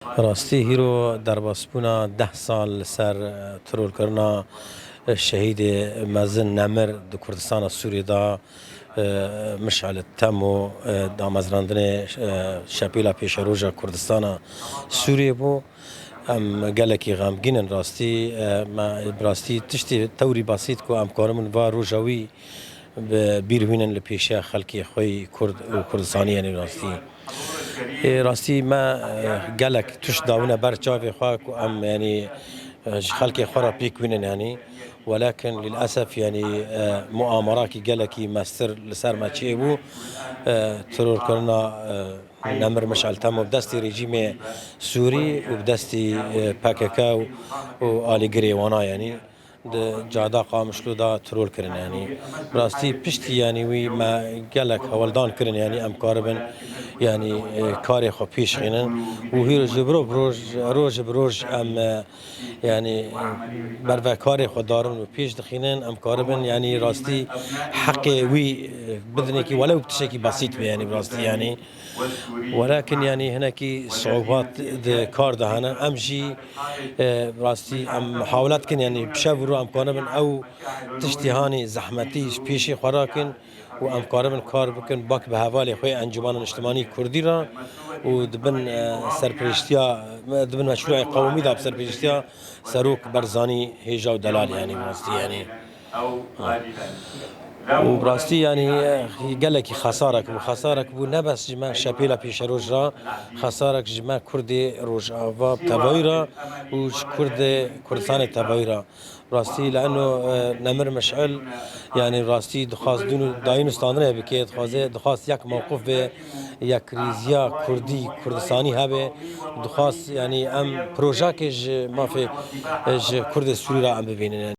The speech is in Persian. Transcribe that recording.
راستی هیرو در باسپونا 10 سال سر ترول کرنا شهید مزن نمر دو کردستان سوری دا مشعل تمو دامزراندن شپیلا پیش روژا کردستان سوریه بو ام گلکی غمگینن راستی تشتی توری بسیط کو ام کارمون و روجاوی بیرونن لپیشه خلکی خوی کرد و کردستانی یعنی راستی ما گلک توش داونه بر چاوی خواه کو ام يعني خلقي خرا بيكوينن يعني ولكن للاسف يعني مؤامرات جلكي ماستر لسر ما تشيبو ترور كرنا نمر مشعل تام بدستي ريجيم سوري وبدستي باككا وآلي جريوانا يعني جادا قامشلو دا ترول كرن يعني براستي بشتي يعني وي ما قالك هولدان كرن يعني ام كاربن يعني كاري خو بيش غينن وهيرو جبرو روج بروج ام يعني بروا كاري خو دارن و بيش دخينن ام كاربن يعني راستي حقي وي بدنكي ولو بتشكي بسيط يعني براستي يعني ولكن يعني هناك صعوبات كار دهنا امشي راستي ام محاولات كن يعني بشافرو ام كاربن او تشتهاني زحمتي بيشي خراكن و ام كاربن كار بكن باك بهوالي خوي انجمان اجتماعي كردي را ودبن سرپرشتيا دبن مشروع قومي دا بسرپرشتيا سروك برزاني هيجا ودلال يعني راستي يعني وبراستي يعني قالك خسارك بو نبس جما شابيلا بيش روجرا خسارك جما كردي روج افا تبايرا وش كردستان تبايرا راستي لانه نمر مشعل يعني راستي دخواست داين استاندنه بكيت دخواست يك موقف به يك ريزيا كردستاني هبه دخواست يعني ام بروجاكج ما في كرد سوري را ام ببينن